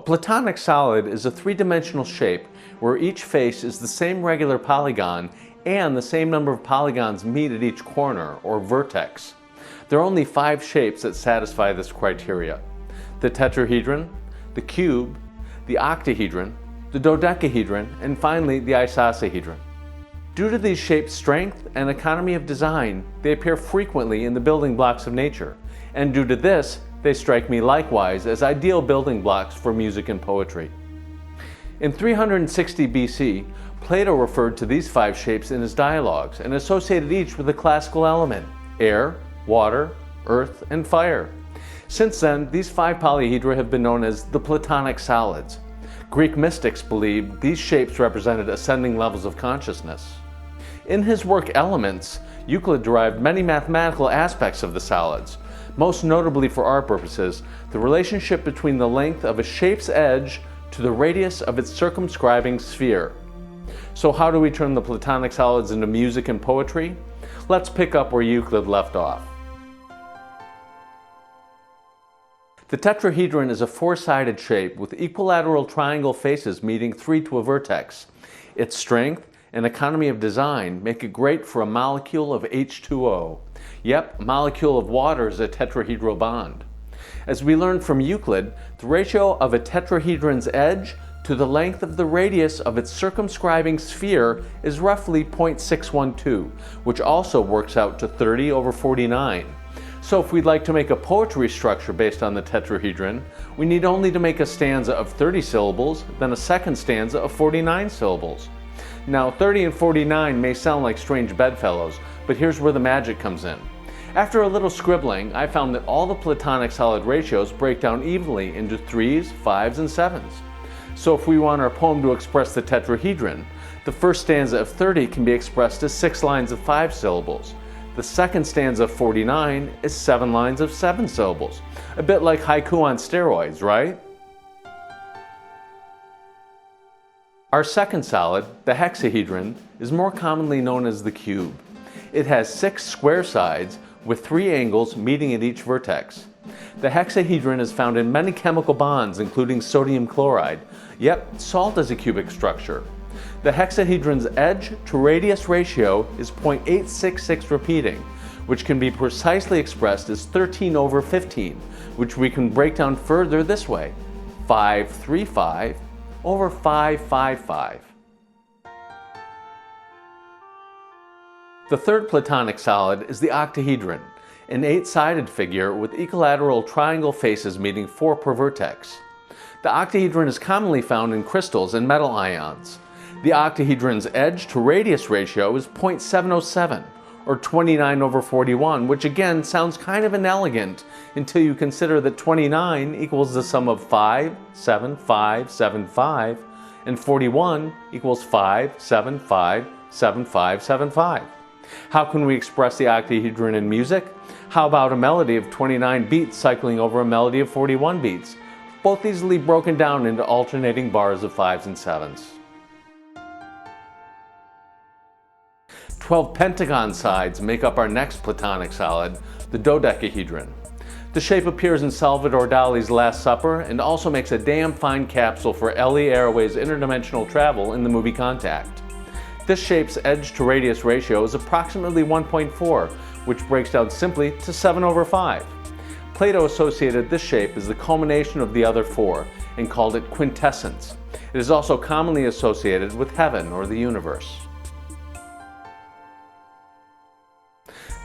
Platonic solid is a three-dimensional shape where each face is the same regular polygon and the same number of polygons meet at each corner, or vertex. There are only 5 shapes that satisfy this criteria: the tetrahedron, the cube, the octahedron, the dodecahedron, and finally the icosahedron. Due to these shapes' strength and economy of design, they appear frequently in the building blocks of nature, and due to this, they strike me likewise as ideal building blocks for music and poetry. In 360 BC, Plato referred to these 5 shapes in his dialogues and associated each with a classical element: air, water, earth, and fire. Since then, these 5 polyhedra have been known as the Platonic Solids. Greek mystics believed these shapes represented ascending levels of consciousness. In his work Elements, Euclid derived many mathematical aspects of the solids, most notably for our purposes, the relationship between the length of a shape's edge to the radius of its circumscribing sphere. So how do we turn the Platonic solids into music and poetry? Let's pick up where Euclid left off. The tetrahedron is a 4-sided shape with equilateral triangle faces meeting 3 to a vertex. Its strength and economy of design make it great for a molecule of H2O. Yep, a molecule of water is a tetrahedral bond. As we learned from Euclid, the ratio of a tetrahedron's edge to the length of the radius of its circumscribing sphere is roughly 0.612, which also works out to 30/49. So if we'd like to make a poetry structure based on the tetrahedron, we need only to make a stanza of 30 syllables, then a second stanza of 49 syllables. Now 30 and 49 may sound like strange bedfellows, but here's where the magic comes in. After a little scribbling, I found that all the Platonic solid ratios break down evenly into 3s, 5s, and 7s. So if we want our poem to express the tetrahedron, the first stanza of 30 can be expressed as 6 lines of 5 syllables. The second stanza of 49 is 7 lines of 7 syllables. A bit like haiku on steroids, right? Our second solid, the hexahedron, is more commonly known as the cube. It has 6 square sides with 3 angles meeting at each vertex. The hexahedron is found in many chemical bonds, including sodium chloride. Yep, salt is a cubic structure. The hexahedron's edge to radius ratio is 0.866 repeating, which can be precisely expressed as 13/15, which we can break down further this way: 535 over 555. The third Platonic solid is the octahedron, an 8-sided figure with equilateral triangle faces meeting 4 per vertex. The octahedron is commonly found in crystals and metal ions. The octahedron's edge to radius ratio is 0.707, or 29/41, which again sounds kind of inelegant until you consider that 29 equals the sum of 5, 7, 5, 7, 5, and 41 equals 5, 7, 5, 7, 5, 7, 5. How can we express the octahedron in music? How about a melody of 29 beats cycling over a melody of 41 beats, both easily broken down into alternating bars of 5s and 7s? 12 pentagon sides make up our next Platonic solid, the dodecahedron. The shape appears in Salvador Dali's Last Supper and also makes a damn fine capsule for LE Airways' interdimensional travel in the movie Contact. This shape's edge to radius ratio is approximately 1.4, which breaks down simply to 7/5. Plato associated this shape as the culmination of the other 4 and called it quintessence. It is also commonly associated with heaven or the universe.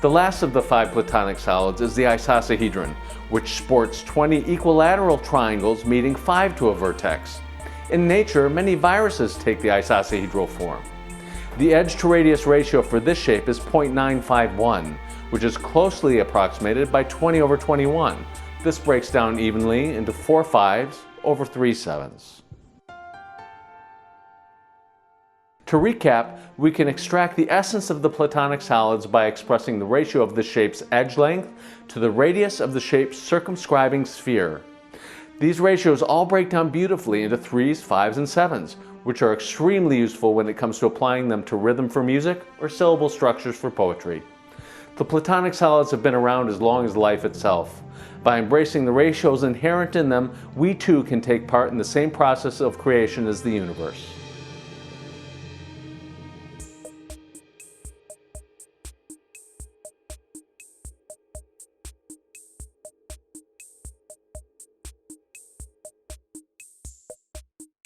The last of the 5 Platonic solids is the icosahedron, which sports 20 equilateral triangles meeting 5 to a vertex. In nature, many viruses take the icosahedral form. The edge to radius ratio for this shape is 0.951, which is closely approximated by 20/21. This breaks down evenly into 4 5s over 3 7s. To recap, we can extract the essence of the Platonic solids by expressing the ratio of the shape's edge length to the radius of the shape's circumscribing sphere. These ratios all break down beautifully into 3s, 5s, and 7s, which are extremely useful when it comes to applying them to rhythm for music or syllable structures for poetry. The Platonic solids have been around as long as life itself. By embracing the ratios inherent in them, we too can take part in the same process of creation as the universe.